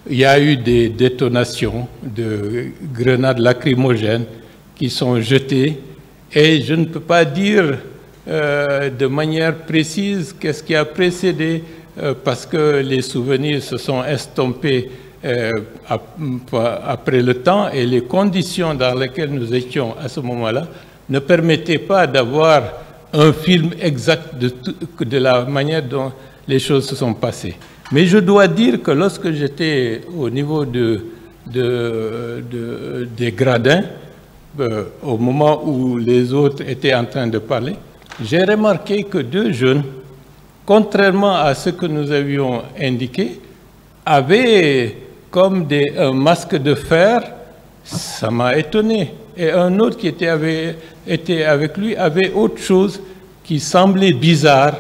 il y a eu des détonations de grenades lacrymogènes qui sont jetées et je ne peux pas dire de manière précise qu'est-ce qui a précédé parce que les souvenirs se sont estompés après le temps et les conditions dans lesquelles nous étions à ce moment-là ne permettaient pas d'avoir un film exact de la manière dont les choses se sont passées. Mais je dois dire que lorsque j'étais au niveau des gradins, au moment où les autres étaient en train de parler, j'ai remarqué que deux jeunes, contrairement à ce que nous avions indiqué, avaient comme un masque de fer. Ça m'a étonné. Et un autre qui était avec lui avait autre chose qui semblait bizarre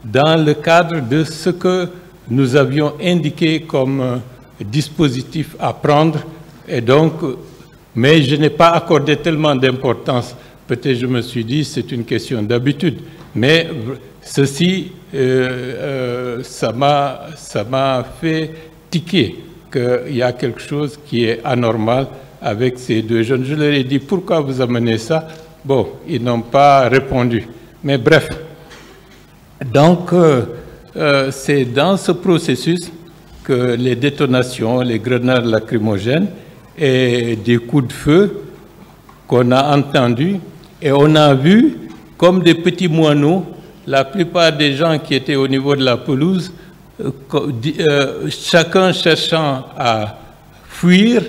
dans le cadre de ce que nous avions indiqué comme dispositif à prendre. Et donc, mais je n'ai pas accordé tellement d'importance. Peut-être je me suis dit c'est une question d'habitude. Mais ceci, ça m'a fait tiquer qu'il y a quelque chose qui est anormal avec ces deux jeunes. Je leur ai dit, pourquoi vous amenez ça? Bon, ils n'ont pas répondu. Mais bref, donc c'est dans ce processus que les détonations, les grenades lacrymogènes et des coups de feu qu'on a entendus et on a vu comme des petits moineaux, la plupart des gens qui étaient au niveau de la pelouse, chacun cherchant à fuir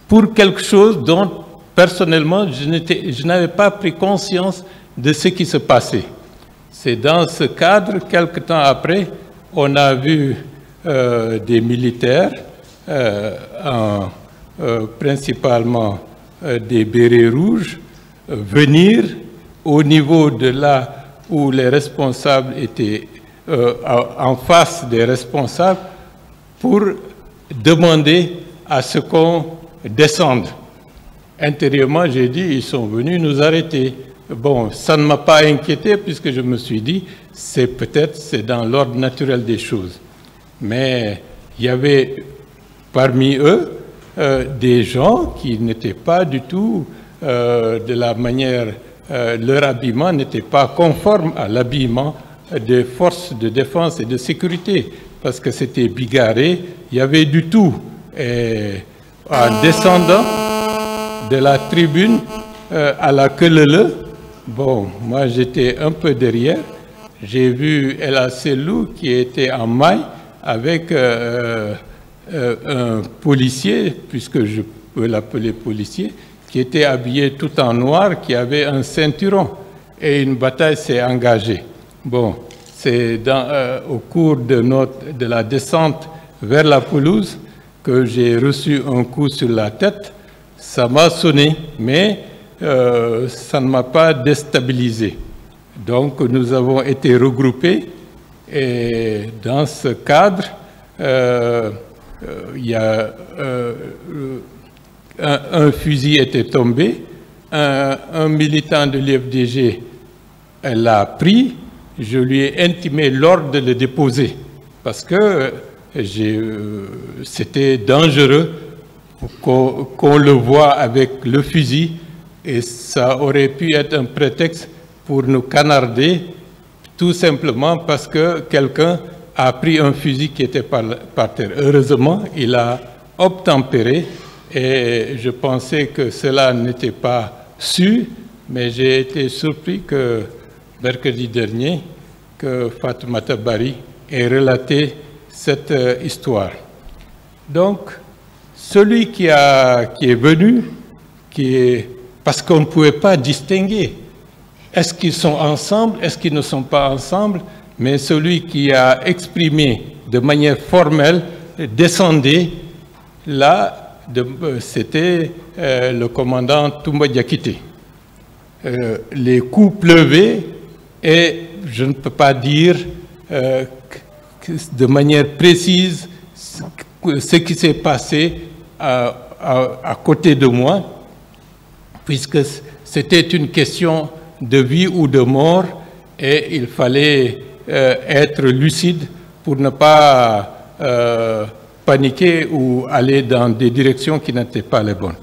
pour quelque chose dont, personnellement, je n'avais pas pris conscience de ce qui se passait. C'est dans ce cadre, quelque temps après, on a vu des militaires, principalement des bérets rouges, venir au niveau de là où les responsables étaient en face des responsables pour demander à ce qu'on descende. Intérieurement, j'ai dit, ils sont venus nous arrêter. Bon, ça ne m'a pas inquiété puisque je me suis dit, c'est dans l'ordre naturel des choses. Mais il y avait parmi eux des gens qui n'étaient pas du tout de la manière, leur habillement n'était pas conforme à l'habillement des forces de défense et de sécurité parce que c'était bigarré, il y avait du tout. Et en descendant de la tribune à la queue-leu, bon, moi j'étais un peu derrière, j'ai vu Ella Selou qui était en maille avec un policier, puisque je peux l'appeler policier, qui était habillé tout en noir, qui avait un ceinturon, et une bataille s'est engagée. Bon, c'est au cours de la descente vers la pelouse que j'ai reçu un coup sur la tête. Ça m'a sonné, mais ça ne m'a pas déstabilisé. Donc nous avons été regroupés et dans ce cadre, il y a un fusil était tombé, un militant de l'IFDG l'a pris, je lui ai intimé l'ordre de le déposer parce que c'était dangereux qu'on le voit avec le fusil et ça aurait pu être un prétexte pour nous canarder tout simplement parce que quelqu'un a pris un fusil qui était par terre. Heureusement, il a obtempéré et je pensais que cela n'était pas sûr, mais j'ai été surpris que mercredi dernier, que Fatoumata Bari ait relaté cette histoire. Donc, celui qui est venu, parce qu'on ne pouvait pas distinguer, est-ce qu'ils sont ensemble, est-ce qu'ils ne sont pas ensemble, mais celui qui a exprimé de manière formelle, descendait, là, c'était le commandant Toumba Diakité. Les coups pleuvaient et je ne peux pas dire de manière précise ce qui s'est passé à côté de moi, puisque c'était une question de vie ou de mort et il fallait être lucide pour ne pas paniquer ou aller dans des directions qui n'étaient pas les bonnes.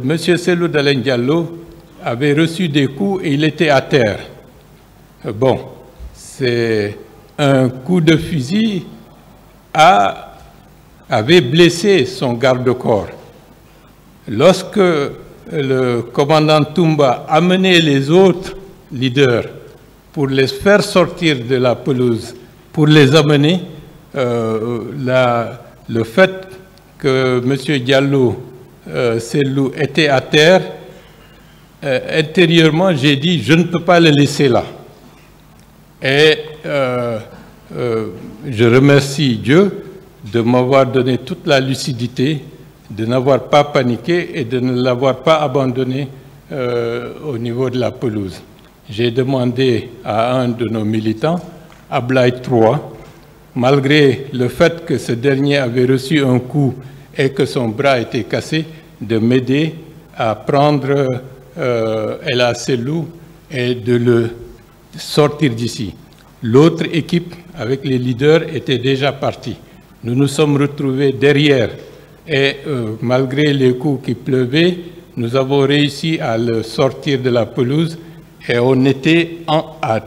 Monsieur Cellou Dalein Diallo avait reçu des coups et il était à terre. Bon, c'est un coup de fusil avait blessé son garde-corps. Lorsque le commandant Toumba amenait les autres leaders pour les faire sortir de la pelouse, pour les amener, le fait que M. Diallo Cellou était à terre, intérieurement, j'ai dit, je ne peux pas le laisser là. Et je remercie Dieu de m'avoir donné toute la lucidité, de n'avoir pas paniqué et de ne l'avoir pas abandonné au niveau de la pelouse. J'ai demandé à un de nos militants, Ablaye 3, malgré le fait que ce dernier avait reçu un coup et que son bras était cassé, de m'aider à prendre Ella Cellou et de le sortir d'ici. L'autre équipe, avec les leaders, était déjà partie. Nous nous sommes retrouvés derrière et malgré les coups qui pleuvaient, nous avons réussi à le sortir de la pelouse et on était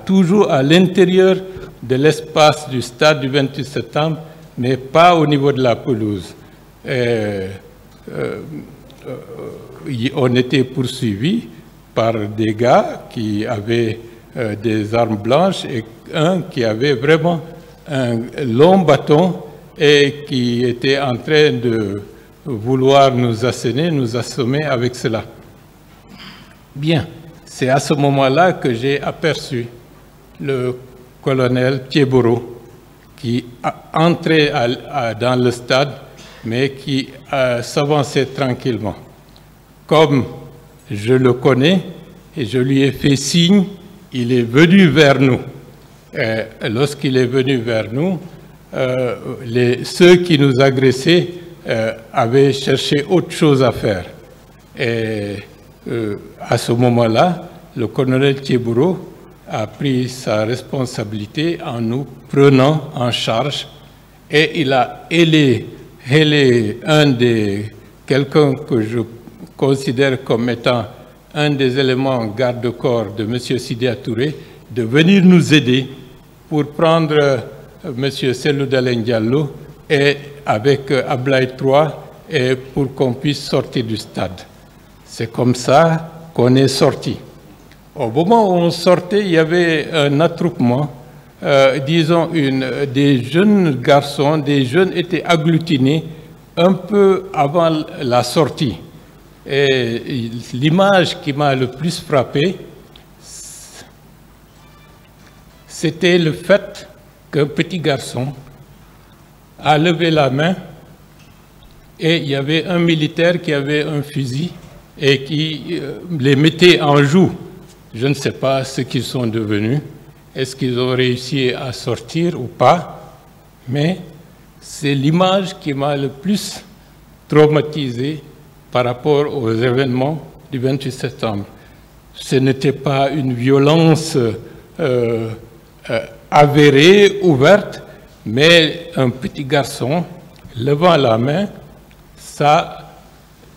toujours à l'intérieur de l'espace du stade du 28 septembre, mais pas au niveau de la pelouse. On était poursuivis par des gars qui avaient des armes blanches et un qui avait vraiment un long bâton et qui était en train de vouloir nous asséner, nous assommer avec cela. Bien, c'est à ce moment-là que j'ai aperçu le colonel Thieboro qui entrait dans le stade, mais qui s'avançait tranquillement. Comme je le connais, et je lui ai fait signe, il est venu vers nous. Lorsqu'il est venu vers nous, ceux qui nous agressaient avaient cherché autre chose à faire. Et à ce moment-là, le colonel Thieboro a pris sa responsabilité en nous prenant en charge et il a ailé quelqu'un que je considère comme étant un des éléments garde-corps de M. Sidya Touré, de venir nous aider pour prendre M. Cellou Dalein Diallo et avec Ablaye 3 et pour qu'on puisse sortir du stade. C'est comme ça qu'on est sorti. Au moment où on sortait, il y avait un attroupement, disons, des jeunes garçons, des jeunes étaient agglutinés un peu avant la sortie. Et l'image qui m'a le plus frappé, c'était le fait qu'un petit garçon a levé la main et il y avait un militaire qui avait un fusil et qui les mettait en joue. Je ne sais pas ce qu'ils sont devenus. Est-ce qu'ils ont réussi à sortir ou pas? Mais c'est l'image qui m'a le plus traumatisé par rapport aux événements du 28 septembre. Ce n'était pas une violence avérée, ouverte, mais un petit garçon levant la main, ça,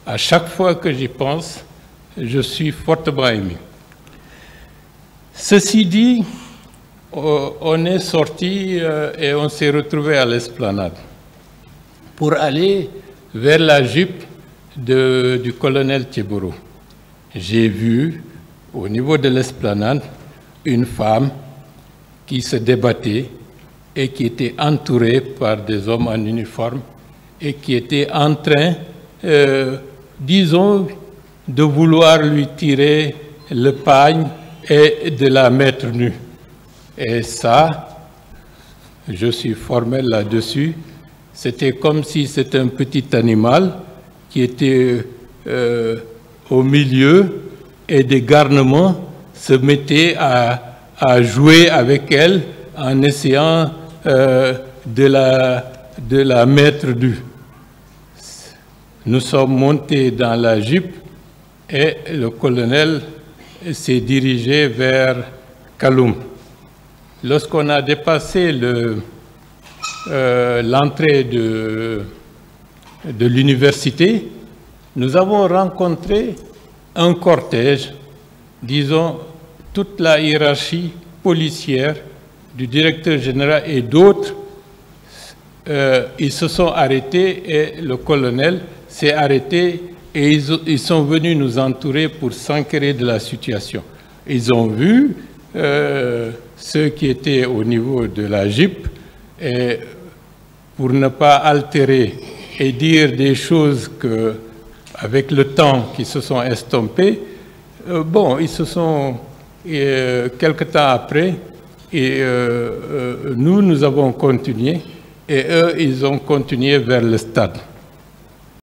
à chaque fois que j'y pense, je suis fortement ému. Ceci dit, on est sorti et on s'est retrouvé à l'esplanade pour aller vers la jupe du colonel Thieboro. J'ai vu au niveau de l'esplanade une femme qui se débattait et qui était entourée par des hommes en uniforme et qui était en train, disons, de vouloir lui tirer le pagne et de la mettre nue. Et ça, je suis formel là-dessus, c'était comme si c'était un petit animal qui était au milieu et des garnements se mettaient à jouer avec elle en essayant de la mettre nue. Nous sommes montés dans la Jeep et le colonel s'est dirigé vers Kaloum. Lorsqu'on a dépassé l'entrée de l'université, nous avons rencontré un cortège, disons, toute la hiérarchie policière du directeur général et d'autres. Ils se sont arrêtés et le colonel s'est arrêté et ils sont venus nous entourer pour s'enquérir de la situation. Ils ont vu ceux qui étaient au niveau de la Jeep et pour ne pas altérer et dire des choses que, avec le temps qui se sont estompées, bon, ils se sont, quelque temps après, et nous avons continué, et eux, ils ont continué vers le stade.